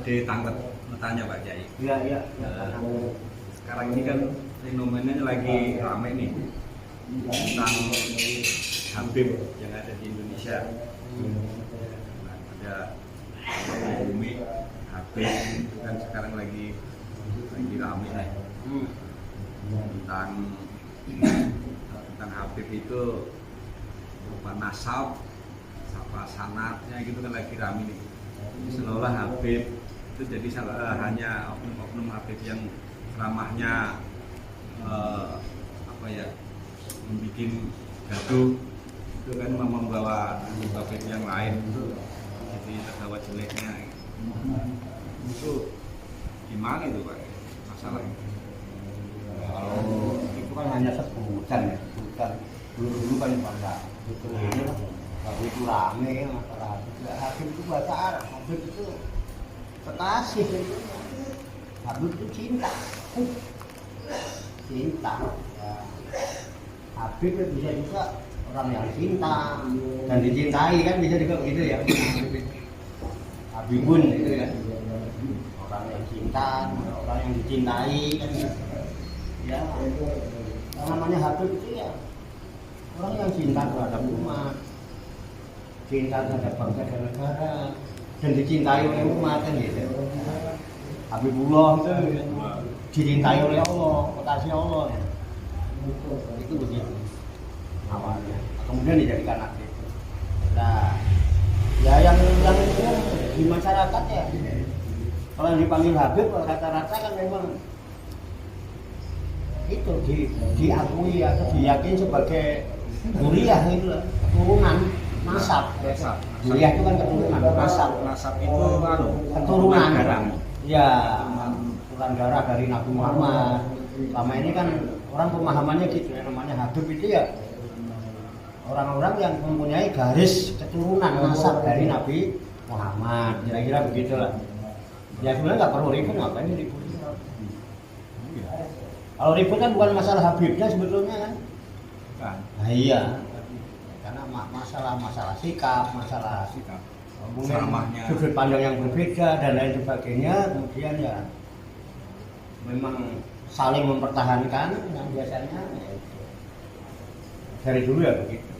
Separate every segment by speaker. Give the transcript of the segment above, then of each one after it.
Speaker 1: ditangkap tanya Pak Kiai.
Speaker 2: Iya.
Speaker 1: Sekarang ini kan fenomenanya lagi ramai nih tentang Habib yang ada di Indonesia. Nah, ada Bumi Habib itu kan sekarang lagi ramai nih tentang Habib itu berupa nasab, apa sanatnya gitu kan lagi ramai nih. Seolah Habib itu jadi hanya oknum Habib yang ramahnya membuat gaduh itu kan membawa Habib yang lain itu jadi terbawa jeleknya. Itu gimana itu Pak masalahnya?
Speaker 2: Kalau itu kan hanya sebutan ya, sebutan dulu kan pada itu ini lah. Kalau itu rame masalah Habib itu bahasa Arab, Habib itu kekasih itu. Habib itu cinta. Ya. Habib itu bisa juga orang yang cinta dan dicintai kan bisa juga begitu ya. Habibun itu kan orang yang cinta, orang yang dicintai kan ya. Yang namanya Habib itu ya orang yang cinta terhadap umat, cinta terhadap bangsa dan negara dan dicintai oleh umat kan gitu. Habibullah itu dicintai oleh Allah, kekasih Allah ya. Itu begitu awalnya. Kemudian dijadikan Habib. Nah, ya yang di masyarakat ya kalau yang dipanggil Habib rata-rata kan memang itu diakui atau diyakini sebagai duriah itu keturunan nasab. Duriah itu kan keturunan
Speaker 1: Nasab itu
Speaker 2: keturunan ya keturunan darah dari Nabi Muhammad. Selama ini kan orang pemahamannya gitu ya, namanya Habib itu ya orang-orang yang mempunyai garis keturunan nasab dari Nabi Muhammad, kira-kira begitulah. Ya sebenarnya nggak perlu ribut, ngapain ribut? Kalau ribut kan bukan masalah Habibnya sebetulnya kan? Nah iya, karena masalah sikap, masalah
Speaker 1: ceramahnya,
Speaker 2: sudut pandang yang berbeda dan lain sebagainya. Kemudian ya memang saling mempertahankan yang biasanya ya, dari dulu ya begitu.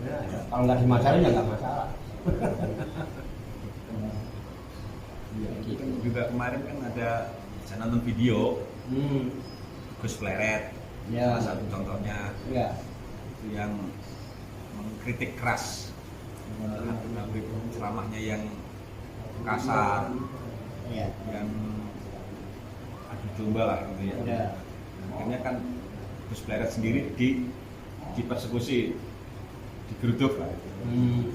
Speaker 2: Ya, kalau nggak dimasalin ya nggak masalah.
Speaker 1: Juga kemarin kan ada saya nonton video Gus Pleret, salah satu contohnya itu yang mengkritik keras Habib, ceramahnya yang kasar, yang adu domba lah gitu ya. Akhirnya kan Gus Pleret sendiri dipersekusi, digeruduk lah gitu.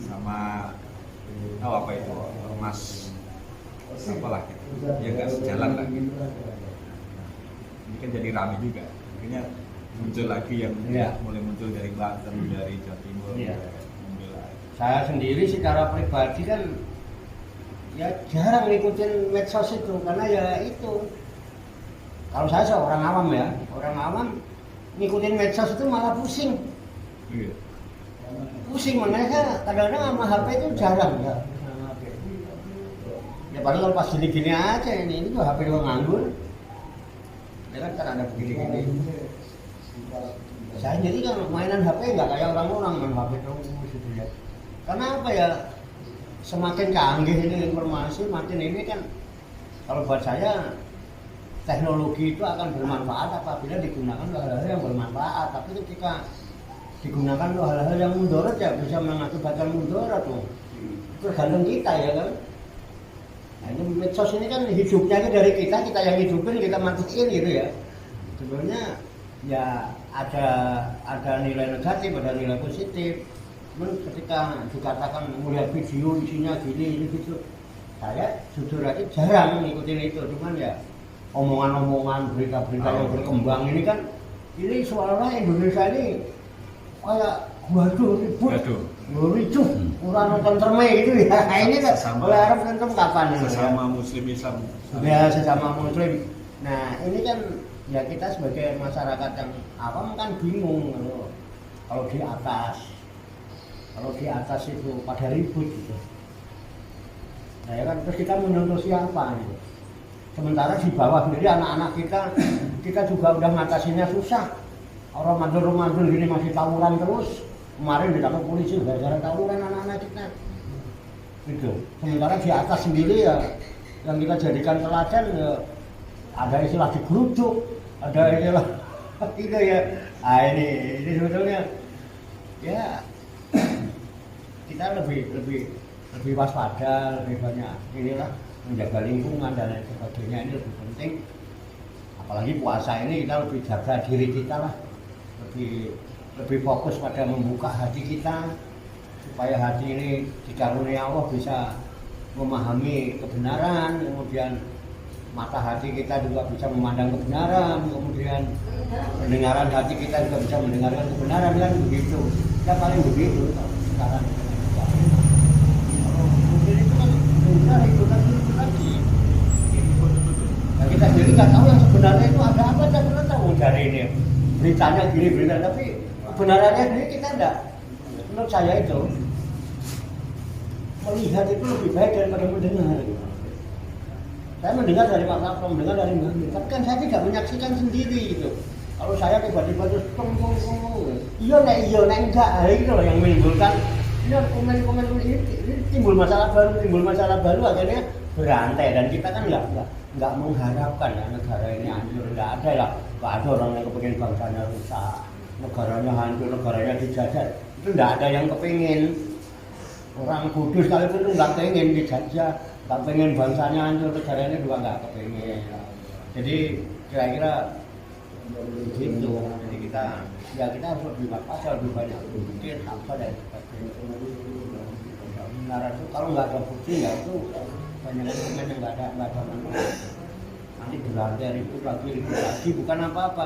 Speaker 1: Sama apa itu Mas apalah gitu, ya nggak sejalan lah gitu. Ini kan jadi ramai juga, akhirnya muncul lagi yang mulai muncul dari Banten, dari Jawa Timur.
Speaker 2: Saya sendiri secara pribadi kan ya jarang ngikutin medsos itu, karena ya itu kalau saya seorang awam ya, orang awam ngikutin medsos itu malah pusing. Pusing, makanya saya kadang-kadang sama HP itu jarang ya. Ya paling kalau pas gini-gini aja ini tuh HP lo nganggur. Ya kan ada begini-gini. Saya jadi kan mainan HP nggak kayak orang-orang main HP terus gitu ya. Karena apa ya? Semakin canggih ini informasi, makin ini kan kalau buat saya teknologi itu akan bermanfaat apabila digunakan untuk hal-hal yang bermanfaat. Tapi ketika digunakan untuk hal-hal yang mudarat ya bisa mengakibatkan mudarat tuh. Tergantung kita ya kan. Nah ini medsos ini kan hidupnya dari kita yang hidupin, kita matiin gitu ya. Sebenarnya ya ada nilai negatif, ada nilai positif. Cuman ketika dikatakan melihat video isinya gini gitu, saya jujur aja jarang ngikutin itu. Cuman ya omongan-omongan, berita-berita yang berkembang ini kan, ini seolah-olah Indonesia ini kayak waduh ribut, ricuh, orang nonton terme gitu ya. Ini kan oleh Arab nonton kapan?
Speaker 1: Sesama Muslim Islam.
Speaker 2: Ya sesama Muslim. Nah ini kan ya kita sebagai masyarakat yang awam kan bingung kalau di atas itu pada ribut gitu. Nah, ya kan terus kita menuntut siapa gitu. Sementara di bawah sendiri anak-anak kita juga udah ngatasinya susah. Orang mandul gini masih tawuran terus. Kemarin ditangkap polisi gara-gara tawuran anak-anak kita. Gitu. Sementara di atas sendiri ya yang kita jadikan teladan ya ada istilah digeruduk, ada istilah gitu ya. Ah ini sebetulnya ya kita lebih waspada, lebih banyak inilah menjaga lingkungan dan lain sebagainya ini lebih penting. Apalagi puasa ini kita lebih jaga diri kita lah, lebih fokus pada membuka hati kita supaya hati ini dikaruniai Allah bisa memahami kebenaran, kemudian mata hati kita juga bisa memandang kebenaran, kemudian pendengaran hati kita juga bisa mendengarkan kebenaran, kan begitu. Kita paling begitu sekarang. Kalau mungkin itu kan sudah itu lagi. Nah, kita sendiri nggak tahu yang sebenarnya itu ada apa, kita pernah tahu dari ini beritanya gini berita, tapi kebenarannya sendiri kita enggak. Menurut saya itu melihat itu lebih baik daripada mendengar. Saya mendengar dari Pak Kapolres, mendengar dari Mbak, tapi kan saya tidak menyaksikan sendiri gitu. Kalau saya tiba-tiba terus iya nek enggak, itu loh yang menimbulkan ini komen ini timbul masalah baru akhirnya berantai, dan kita kan nggak mengharapkan ya negara ini hancur, nggak ada orang yang kepingin bangsanya rusak, negaranya hancur, negaranya dijajah, itu nggak ada yang kepingin. Orang Kudus sekalipun itu nggak pengen dijajah, nggak pengen bangsanya hancur, negaranya juga nggak kepingin. Jadi kira-kira begitu. Jadi kita harus lebih waspada, lebih banyak berpikir apa dan sebagainya. Itu kalau nggak ada bukti ya itu banyak dokumen yang nggak ada manfaat. Nanti berlantai ribut lagi bukan apa-apa.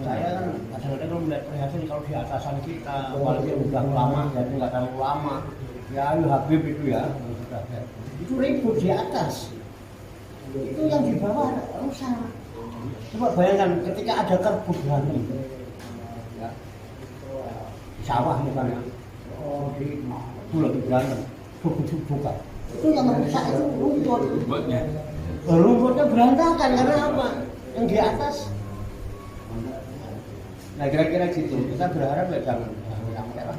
Speaker 2: Saya kan kadang-kadang kalau melihat prihatin kalau di atasan kita, walaupun udah lama jadi nggak terlalu lama. Ya Habib itu ya, itu ribut di atas. Itu yang di bawah rusak. Coba bayangkan ketika ada kerbau berantem, ya, di sawah misalnya, di pulau berantem, buka. Itu yang rusak itu rumput. Rumputnya berantakan karena apa? Yang di atas. Nah kira-kira gitu. Kita berharap ya jangan sampai lah.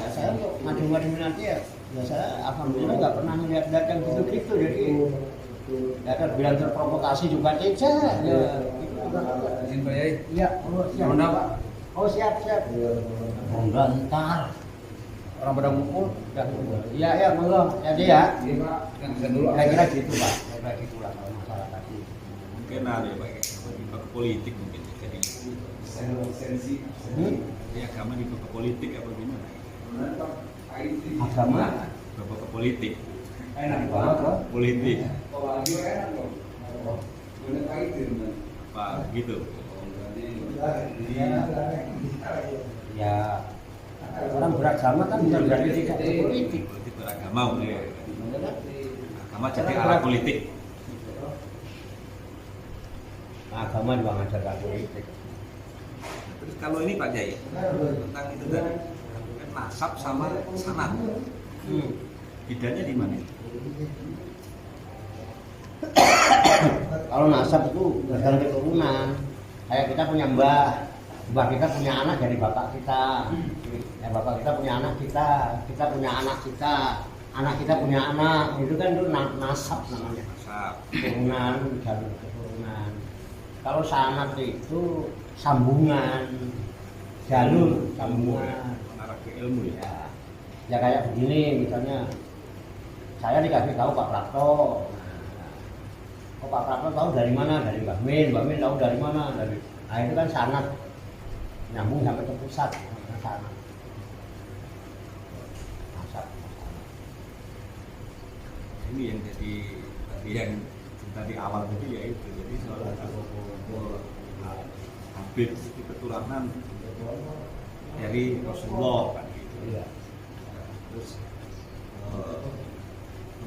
Speaker 2: Ya saya untuk maju-maju nanti ya saya alhamdulillah nggak pernah melihat yang gitu-gitu, jadi ya kan bilang terprovokasi juga tidak. Ya.
Speaker 3: Izin Pak Yai.
Speaker 2: Iya. Oh siap. Ntar orang pada ngumpul. Iya monggo. Jadi ya.
Speaker 3: Iya Pak.
Speaker 2: Kira-kira gitu Pak. Kira-kira gitulah kalau masalah tadi.
Speaker 1: Mungkin ada ya Pak, dibawa ke politik mungkin. Jadi
Speaker 3: sensi.
Speaker 1: Ya agama dibawa ke politik apa gimana?
Speaker 2: Agama
Speaker 1: Bawa ke politik.
Speaker 3: Enak
Speaker 2: apa?
Speaker 1: Politik.
Speaker 3: Kalau lagi enak kok. Boleh kaitin.
Speaker 1: Pak gitu.
Speaker 2: Ya orang beragama kan bukan berarti tidak berpolitik.
Speaker 1: Politik beragama boleh. Agama jadi alat politik.
Speaker 2: Agama juga ngajar politik.
Speaker 1: Terus kalau ini Pak Jai tentang itu tadi kan nasab sama sanad. Bedanya di mana?
Speaker 2: Kalau nasab itu berdasarkan keturunan. Kayak kita punya mbah kita punya anak dari bapak kita. Ya bapak kita punya anak kita punya anak anak kita punya anak. Itu kan itu nasab namanya.
Speaker 1: Nasab.
Speaker 2: Keturunan, jalur keturunan. Kalau sanad itu sambungan, jalur sambungan.
Speaker 1: Mengarah ke ilmu ya.
Speaker 2: Ya kayak begini misalnya saya dikasih tahu Pak Prapto. Pak Prapto tahu dari mana? Dari Mbak Min tahu dari mana? Nah itu kan sanad nyambung sampai ke pusat sanad.
Speaker 1: Ini yang jadi tadi yang tadi awal tadi ya itu, jadi soal Habib itu keturunan dari Rasulullah kan gitu. Terus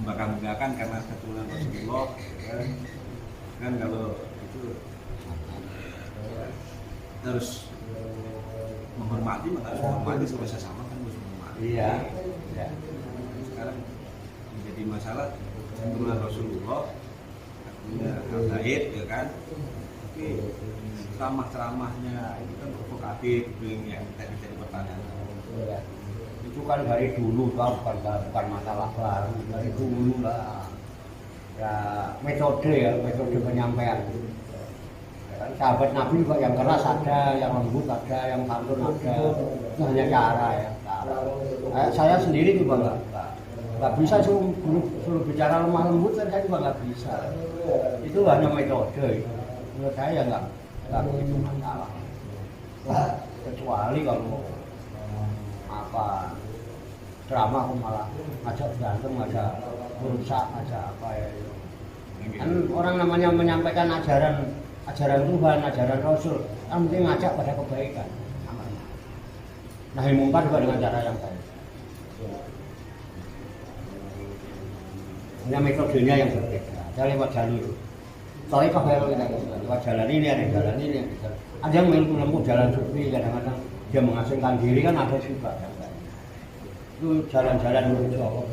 Speaker 1: membanggakan karena keturunan Rasulullah kan kalau itu harus menghormati, maka harus menghormati sama kan harus menghormati.
Speaker 2: Iya.
Speaker 1: Sekarang menjadi masalah keturunan Rasulullah, artinya Al-Zaid ya kan. Tapi ceramah-ceramahnya itu kan provokatif, yang tadi jadi pertanyaan.
Speaker 2: Itu kan dari dulu, bukan masalah baru, dari dulu lah. Ya metode penyampaian. Kan sahabat Nabi juga yang keras ada, yang lembut ada, yang santun ada. Itu hanya cara ya. Saya sendiri juga nggak bisa suruh bicara lemah lembut, kan saya juga nggak bisa. Itu hanya metode. Menurut saya nggak begitu masalah. Kecuali kalau drama aku malah ngajak berantem, ngajak merusak, ngajak apa ya. Kan orang namanya menyampaikan ajaran Tuhan, ajaran Rasul, kan mesti ngajak pada kebaikan. Nahi mungkar juga dengan cara yang baik. Hanya metodenya yang berbeda. Ada lewat jalur. Soalnya kalau kita lewat jalan ini, ada jalan ini. Ada yang menempuh jalan sufi, kadang-kadang dia mengasingkan diri, kan ada juga. Itu jalan-jalan menuju Allah.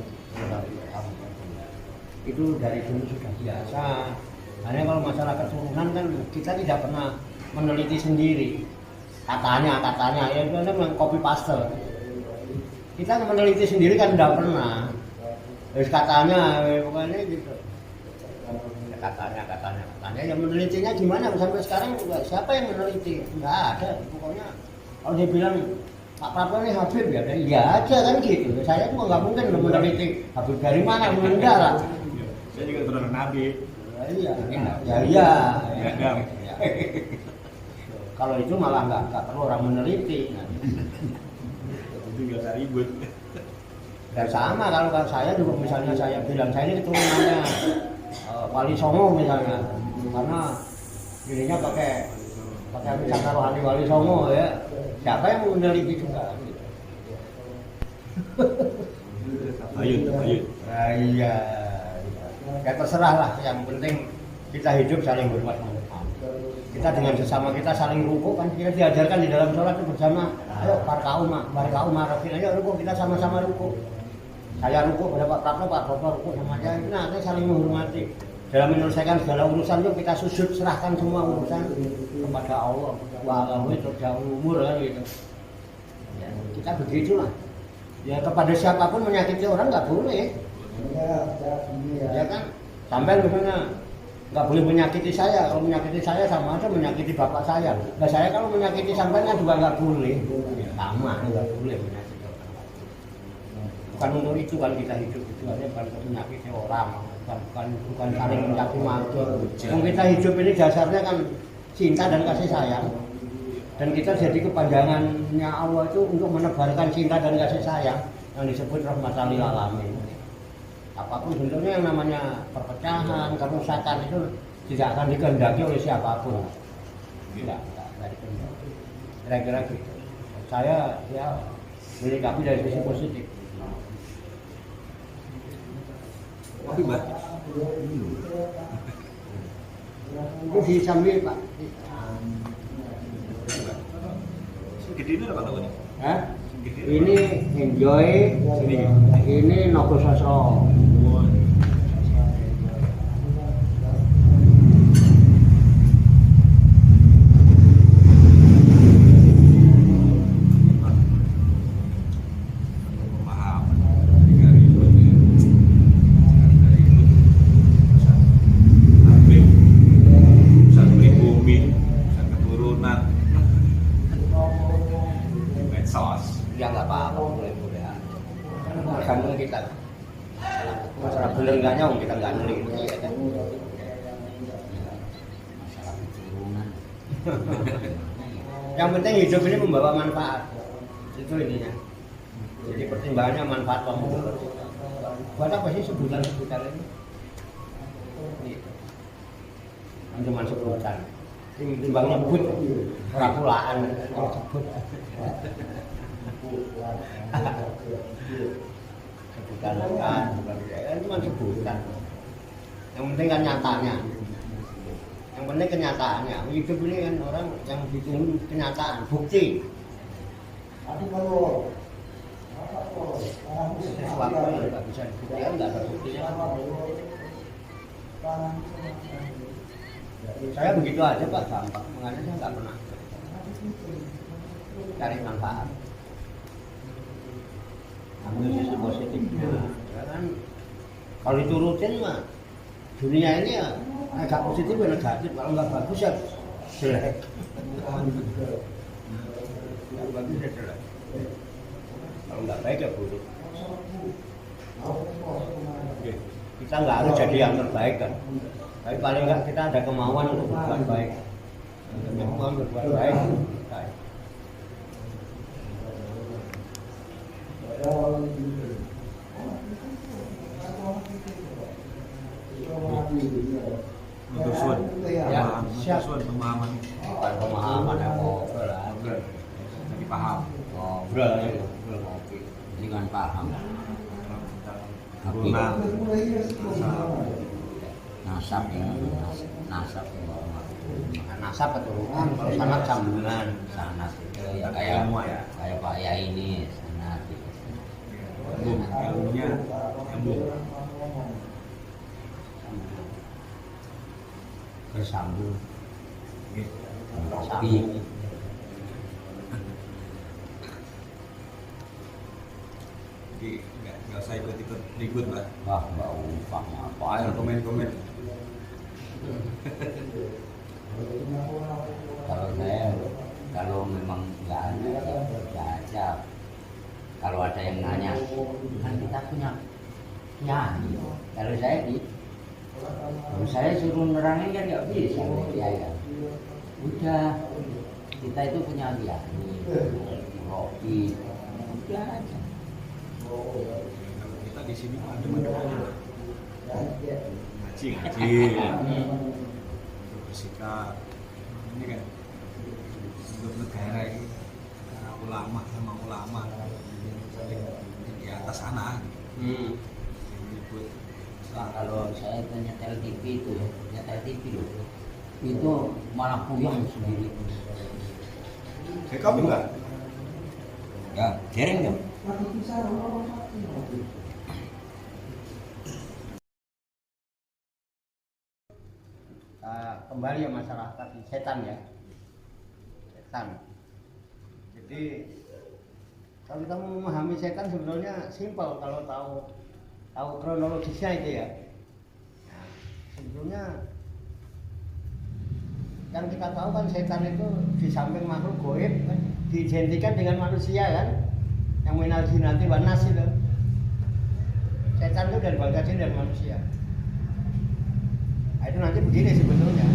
Speaker 2: Itu dari dulu sudah biasa. Hanya kalau masalah keturunan kan kita tidak pernah meneliti sendiri. Katanya ya itu kan copy paste. Kita meneliti sendiri kan tidak pernah. Terus katanya pokoknya gitu. Katanya yang menelitinya gimana sampai sekarang juga siapa yang meneliti? Enggak ada. Pokoknya kalau dia bilang Pak Prabowo ini Habib ya, iya aja kan gitu. Saya juga nggak mungkin meneliti Habib dari mana, enggak lah.
Speaker 1: Saya juga turunan Nabi.
Speaker 2: Iya.
Speaker 1: Ya.
Speaker 2: Kalau itu malah nggak perlu orang meneliti.
Speaker 1: Itu nggak usah ribut.
Speaker 2: Dan sama kalau saya juga misalnya saya bilang saya ini keturunannya Wali Songo misalnya, karena dirinya pakai wisata rohani Wali Songo ya. Siapa yang meneliti juga?
Speaker 1: Ayun.
Speaker 2: Iya. Ya terserah lah. Yang penting kita hidup saling hormat. Kita dengan sesama kita saling rukuk, kan kita diajarkan di dalam sholat itu bersama. Ayo barakauma rafin, ayo rukuk, kita sama-sama rukuk. Saya rukuk pada Pak Prabowo, Pak Prabowo rukuk sama saya. Nah, kita saling menghormati. Dalam menyelesaikan segala urusan itu kita sujud, serahkan semua urusan kepada Allah. Wa'alamu itu jauh umur kan gitu. Ya, kita begitulah. Ya kepada siapapun menyakiti orang nggak boleh. Ya kan? Sampai misalnya nggak boleh menyakiti saya. Kalau menyakiti saya sama aja menyakiti bapak saya. Nah saya kalau menyakiti sampean juga nggak boleh. Sama, nggak boleh menyakiti orang. Bukan untuk itu kan kita hidup itu aja bukan untuk menyakiti orang. Bukan saling mencaci maki. Yang kita hidup ini dasarnya kan cinta dan kasih sayang. Dan kita jadi kepanjangannya Allah itu untuk menebarkan cinta dan kasih sayang yang disebut rahmatan lil alamin. Apapun bentuknya yang namanya perpecahan, kerusakan itu tidak akan dikehendaki oleh siapapun. Tidak dikehendaki. Kira-kira gitu. Saya ya menyikapi dari sisi positif.
Speaker 1: Kopi Mbak.
Speaker 2: Itu disambil Pak.
Speaker 1: Gede ini apa namanya?
Speaker 2: Hah? Ini enjoy, ini Nogosasro. Ya nggak apa-apa, boleh-boleh aja. Tergantung kita. Masalah bener enggaknya, kita nggak neliti ya kan. Masalah keturunan. Yang penting hidup ini membawa manfaat. Itu intinya. Jadi pertimbangannya manfaat kamu. Buat apa sih sebutan-sebutan ini? Gitu. Cuma sebutan. Timbangnya but, rapulaan, sebut. Sebutan kan, cuma sebutan. Yang penting kan nyatanya. Yang penting kenyataannya. Hidup ini kan orang yang ditunggu kenyataan, bukti. sesuatu yang nggak bisa dibuktikan, nggak ada buktinya. Saya begitu aja Pak, gampang. Makanya saya nggak pernah cari manfaat. Ambil sisi positifnya. Ya kan, kalau diturutin mah dunia ini ya agak positif dan negatif. Kalau nggak bagus ya jelek. Nggak bagus ya jelek. Kalau nggak baik ya buruk. Kita nggak harus jadi yang terbaik kan. Tapi paling nggak kita ada kemauan untuk berbuat baik. Kemauan berbuat baik.
Speaker 1: Mendusun,
Speaker 2: Ya, siap.
Speaker 1: pemahaman,
Speaker 2: Pemahaman yang ngobrol lah.
Speaker 1: jadi paham.
Speaker 2: Ngobrol ya, ngopi. Ini kan paham.
Speaker 1: Turunan,
Speaker 2: Nasab ya, nasab nasab keturunan, kalau sanad sambungan, sanad itu ya kayak kayak Pak Yai ini sanad gitu.
Speaker 1: ilmunya, ilmu.
Speaker 2: Bersambung,
Speaker 1: Gitu.
Speaker 2: sapi.
Speaker 1: Jadi nggak usah ikut-ikut ribut lah.
Speaker 2: Wah, mbak upahnya apa?
Speaker 1: Ayo komen-komen.
Speaker 2: Kalau saya, kalau memang nggak ada, ya aja. Kalau ada yang nanya, kan kita punya nyanyi. Kalau saya kalau saya suruh nerangin kan nggak bisa, ya kan. Udah, kita itu punya nyanyi, roki, udah aja.
Speaker 1: Kita di sini mah adem-adem aja. Ngaji, untuk bersikap. Ini kan untuk negara ini, ulama sama ulama di atas sana. Ribut.
Speaker 2: Nah, kalau saya itu nyetel TV itu, nyetel TV loh, itu malah puyeng sendiri.
Speaker 1: Kamu enggak?
Speaker 2: Ya, jering dong. Kembali ya masalah tadi setan ya, setan. Jadi kalau kita memahami setan sebenarnya simpel kalau tahu kronologisnya itu ya. Nah, sebetulnya yang kita tahu kan setan itu di samping makhluk gaib kan diidentikan dengan manusia kan, yang minal jinnati wan nas itu. Setan itu dari bangsa jin dan manusia. Nah, itu nanti begini sebetulnya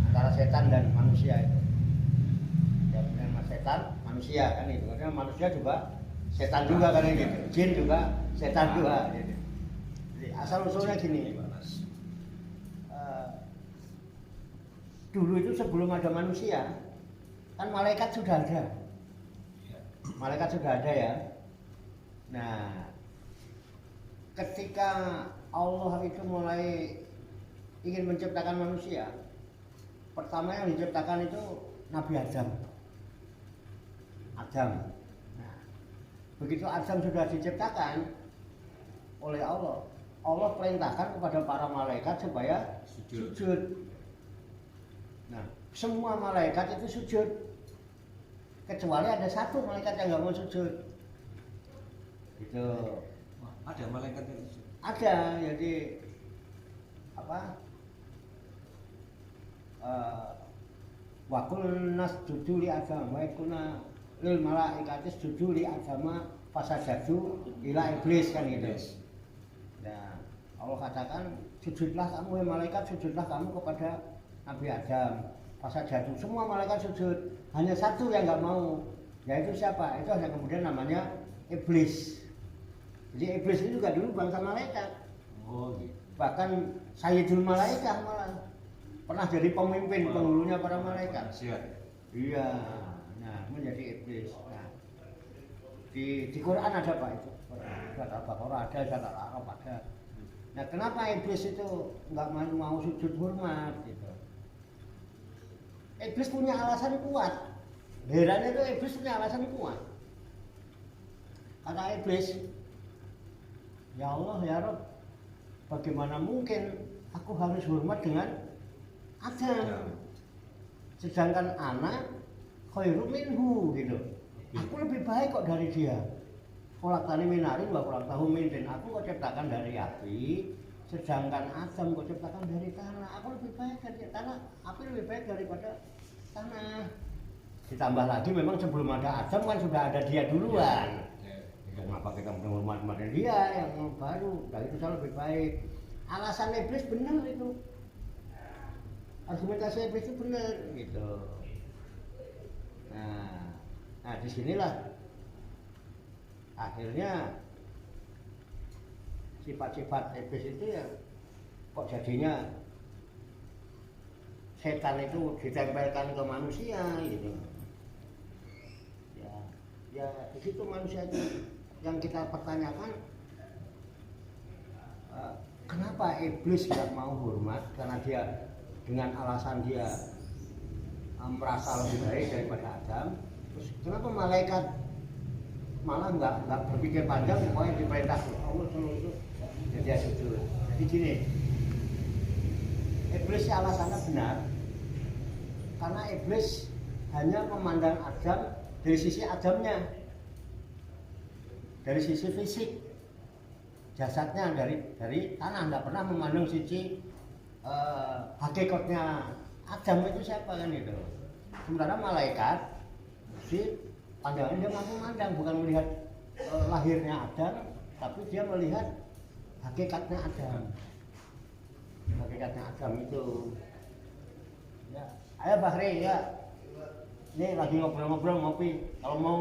Speaker 2: antara setan dan manusia itu. Ya benar setan manusia kan itu. Karena manusia juga setan juga kan gitu. Jin juga setan juga gitu. Jadi asal usulnya gini. Dulu itu sebelum ada manusia kan malaikat sudah ada. Malaikat sudah ada ya. Nah, ketika Allah itu mulai ingin menciptakan manusia, pertama yang diciptakan itu Nabi Adam. Nah, begitu Adam sudah diciptakan oleh Allah, Allah perintahkan kepada para malaikat supaya sujud. Nah, semua malaikat itu sujud, kecuali ada satu malaikat yang nggak mau sujud. Itu
Speaker 1: ada malaikat itu.
Speaker 2: ada, jadi apa? Wakul nas juduli Adam, wa kuna lil malaikatis juduli Adam fasajadu ila iblis kan gitu. Nah, Allah katakan sujudlah kamu malaikat, sujudlah kamu kepada Nabi Adam. Fasajadu, semua malaikat sujud, hanya satu yang nggak mau, yaitu siapa? Itu yang kemudian namanya iblis. Jadi iblis itu juga dulu bangsa malaikat.
Speaker 1: Oh gitu.
Speaker 2: Bahkan Sayyidul Malaikah malah pernah jadi pemimpin penghulunya para malaikat.
Speaker 1: Siap.
Speaker 2: Iya. Nah, menjadi iblis. Nah, di Quran ada Pak itu. Surat Al-Baqarah ada, surat Al-A'raf ada. Nah, kenapa iblis itu nggak mau sujud hormat gitu? Iblis punya alasan kuat. Herannya itu iblis punya alasan kuat. kata iblis, ya Allah ya Rabb, bagaimana mungkin aku harus hormat dengan Adam, sedangkan anak khairu minhu gitu. Aku lebih baik kok dari dia. Kholaqtani min narin wa kholaqtahu min tin. Aku kok ciptakan dari api, sedangkan Adam kok ciptakan dari tanah. Aku lebih baik dari tanah, api lebih baik daripada tanah. Ditambah lagi memang sebelum ada Adam kan sudah ada dia duluan. Kenapa kita menghormat dia yang baru? Dan itu saya lebih baik. Alasan iblis benar itu. Argumentasi iblis itu benar gitu. Nah disinilah akhirnya sifat-sifat iblis itu ya kok jadinya setan itu ditempelkan ke manusia gitu. Ya di situ manusia itu yang kita pertanyakan, kenapa iblis nggak mau hormat? Karena dia dengan alasan dia merasa lebih baik daripada Adam. Terus kenapa malaikat malah nggak berpikir panjang, pokoknya diperintah Allah suruh itu jadi dia sujud. Jadi gini, iblis alasannya benar karena iblis hanya memandang Adam dari sisi Adamnya, dari sisi fisik jasadnya, dari tanah, nggak pernah memandang sisi hakikatnya Adam itu siapa kan itu. Sementara malaikat si pandangan dia mampu memandang, bukan melihat lahirnya Adam, tapi dia melihat hakikatnya Adam. Hakikatnya Adam itu. Ya, ayo Bahri ya. Ini lagi ngobrol-ngobrol ngopi. Kalau mau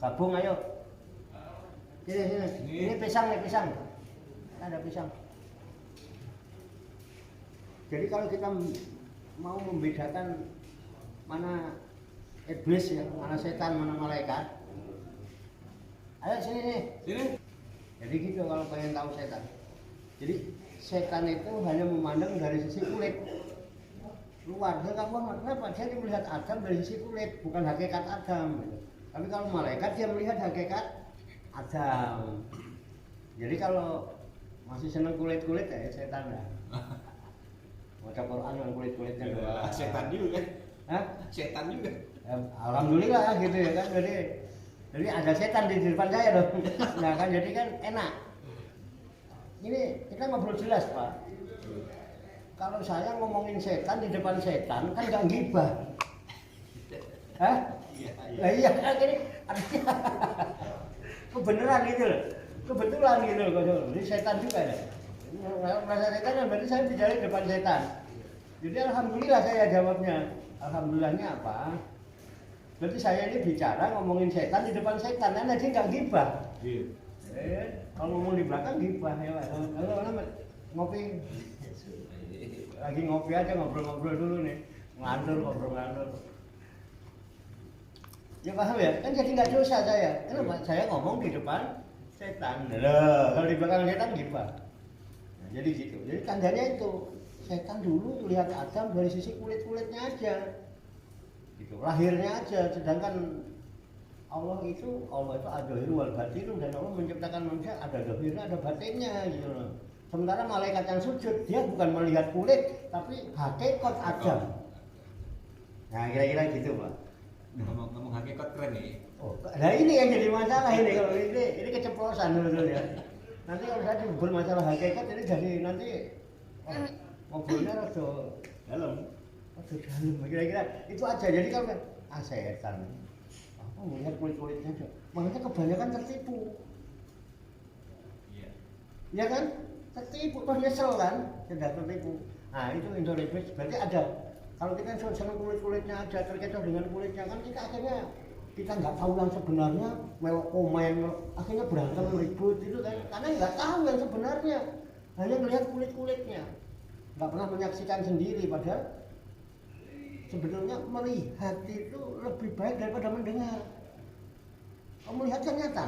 Speaker 2: gabung ayo. Sini. Ini pisang nih, pisang. Ada pisang. Jadi kalau kita mau membedakan mana iblis ya, mana setan, mana malaikat. Ayo sini nih. Sini. Jadi gitu kalau pengen tahu setan. Jadi setan itu hanya memandang dari sisi kulit luar. Dia nggak mau, kenapa? Dia melihat Adam dari sisi kulit, bukan hakikat Adam. Tapi kalau malaikat dia melihat hakikat Adam. Jadi kalau masih seneng kulit-kulit ya setan ya. Baca Quran dengan kulit-kulitnya doang.
Speaker 1: Setan juga.
Speaker 2: Hah?
Speaker 1: Setan juga.
Speaker 2: Ya, alhamdulillah gitu ya kan. Jadi ada setan di depan saya dong. Nah kan jadi kan enak. Ini kita ngobrol jelas Pak. Kalau saya ngomongin setan di depan setan kan nggak gibah. Hah? Iya kan ini artinya kebenaran gitu loh. Kebetulan gitu loh. Ini setan juga ya. Merasa setan kan berarti saya bicara di depan setan. Jadi alhamdulillah saya jawabnya. Alhamdulillahnya apa? Berarti saya ini bicara ngomongin setan di depan setan, karena dia nggak gibah. Kalau ngomong di belakang gibah ya. Kalau ngopi lagi ngopi aja, ngobrol-ngobrol dulu nih, ngobrol-ngandur. Ya paham ya? Kan jadi nggak dosa saya. Kenapa? Saya ngomong di depan setan. Loh, kalau di belakang setan gibah. Nah, jadi gitu. Jadi tandanya itu setan dulu melihat Adam dari sisi kulit-kulitnya aja, gitu, lahirnya aja. Sedangkan Allah itu ad-dhahir wal batin, dan Allah menciptakan manusia ada dhahirnya ada batinnya gitu loh. Sementara malaikat yang sujud dia bukan melihat kulit tapi hakikat Adam. Nah kira-kira gitu Pak.
Speaker 1: Ngomong hakikat keren nih.
Speaker 2: Oh, nah ini yang jadi masalah ini, kalau ini keceplosan betul ya. Nanti kalau saya bermasalah hakikat ini jadi nanti ngobrolnya rada dalam. Kira-kira itu aja. Jadi kalau setan melihat kulit-kulitnya aja, makanya kebanyakan tertipu. Iya. Ya kan? Tertipu, terus nyesel kan? Sudah tertipu. Nah itu indonesia berarti ada. Kalau kita senang kulit-kulitnya aja, terkecoh dengan kulitnya kan kita akhirnya kita nggak tahu yang sebenarnya, melok komen, akhirnya berantem ribut itu kan, karena nggak tahu yang sebenarnya, hanya melihat kulit-kulitnya, nggak pernah menyaksikan sendiri. Padahal sebetulnya melihat itu lebih baik daripada mendengar. Kalau melihat kan nyata,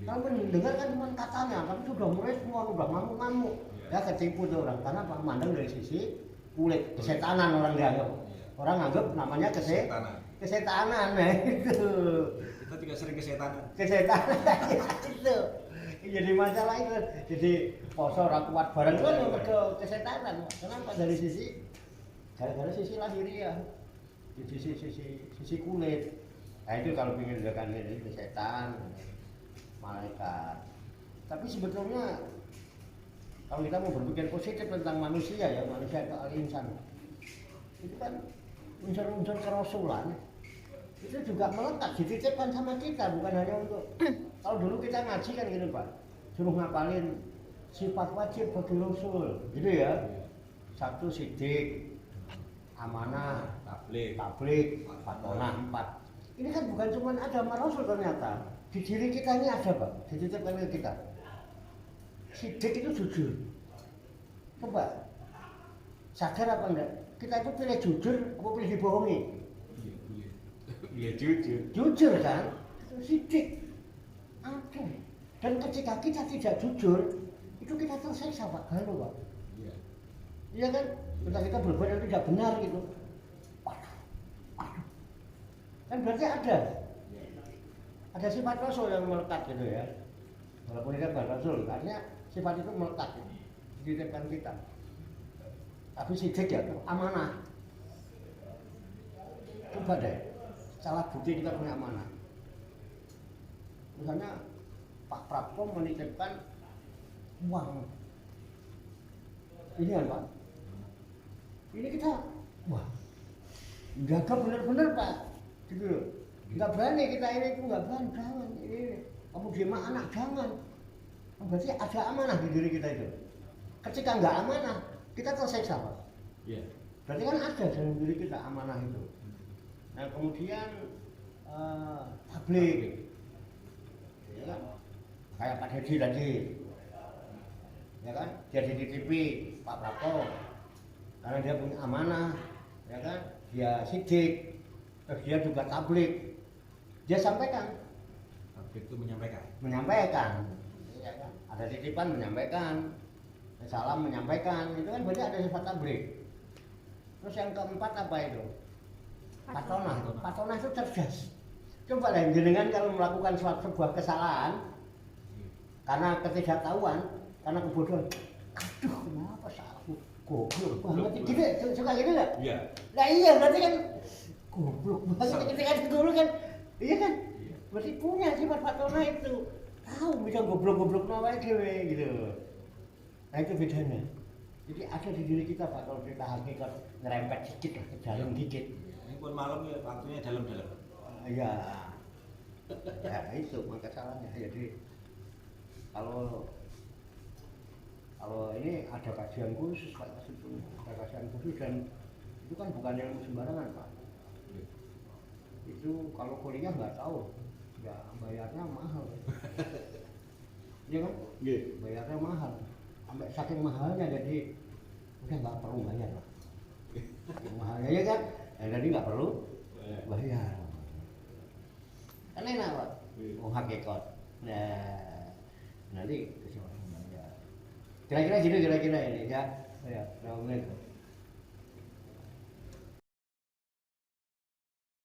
Speaker 2: kalau mendengar kan cuma katanya, tapi sudah mulai semua udah ngamuk-ngamuk, ya ketipu tuh orang, karena memandang dari sisi kulit, kesetanan orang dianggap. Orang anggap namanya kesetanan. kesetanan, nah itu.
Speaker 1: Kita juga sering kesetanan.
Speaker 2: Kesetanan itu. Jadi masalah itu. Jadi poso ora kuat bareng itu kan ke kesetanan. Kenapa dari sisi gara-gara sisi lahiriah. Di sisi kulit. Nah itu kalau ingin dikatakan ini setan, malaikat. Tapi sebetulnya kalau kita mau berpikir positif tentang manusia ya, manusia itu al-insan. Itu kan unsur-unsur kerasulan. Itu juga melekat, dititipkan sama kita, bukan hanya untuk kalau dulu kita ngaji kan gitu Pak. Suruh ngapalin sifat wajib bagi rasul, gitu ya. Satu sidik, amanah, tabligh, fatonah 4. Ini kan bukan cuma agama Rasul ternyata. Di diri kita ini ada Pak, dititipkan ke kita. Sidik itu jujur. Coba, sadar apa enggak? Kita itu pilih jujur, apa pilih dibohongi?
Speaker 1: Iya jujur.
Speaker 2: Jujur kan? Itu sidik. Ada. Dan ketika kita tidak jujur, itu kita tersiksa Pak, galau Pak.
Speaker 1: Iya.
Speaker 2: Iya kan? Ketika kita berbuat yang tidak benar gitu. Kan berarti ada sifat rasul yang melekat gitu ya. Walaupun ini bukan rasul, artinya sifat itu melekat dititipkan kita. Tapi sidik ya, amanah. Coba deh, salah bukti kita punya amanah. Misalnya Pak Prapto menitipkan uang. Ini kan Pak. Ini kita, wah, jaga benar-benar Pak. Gitu loh. Nggak berani kita ini itu nggak berani, jangan ini kamu dima anak jangan. Berarti ada amanah di diri kita itu. Ketika nggak amanah, kita tersiksa Pak.
Speaker 1: Iya.
Speaker 2: Berarti kan ada dalam diri kita amanah itu. Nah kemudian tabligh, ya kan? Kayak Pak Dedi tadi, ya kan? Dia dititipi Pak Prabowo karena dia punya amanah, ya kan? Dia sidik. Terus dia juga tabligh, dia sampaikan.
Speaker 1: Tabligh itu menyampaikan.
Speaker 2: Ya kan? Ada titipan menyampaikan, salam menyampaikan, itu kan berarti ada sifat tabligh. Terus yang keempat apa itu? Patonah itu cerdas. Coba lah jenengan kalau melakukan sebuah kesalahan karena ketidaktahuan, karena kebodohan, aduh kenapa salahku, goblok banget, gitu, suka gitu nggak?
Speaker 1: Iya.
Speaker 2: Nah iya berarti kan goblok banget ketika dulu kan, iya kan? Berarti punya sifat patona itu, tahu bisa goblok-goblok nawai dewe gitu. Nah itu bedanya. Jadi ada di diri kita Pak, kalau kita hakikat ngerempet sedikit lah ke dalam dikit.
Speaker 1: Ini pun malam ya waktunya dalam-dalam.
Speaker 2: Iya. Ya itu maka salahnya. Jadi kalau ini ada kajian khusus Pak, ada kajian khusus dan itu kan bukan yang sembarangan Pak. Itu kalau kuliah nggak tahu, ya bayarnya mahal. Iya kan?
Speaker 1: Iya.
Speaker 2: Bayarnya mahal. Sampai saking mahalnya jadi udah nggak perlu bayar lah. Saking mahalnya ya kan? Jadi nggak perlu bayar. Kan enak Pak. Oh hakikat. Nah, nanti kecuali bayar. Kira-kira gitu ini ya. Ya, 2 menit.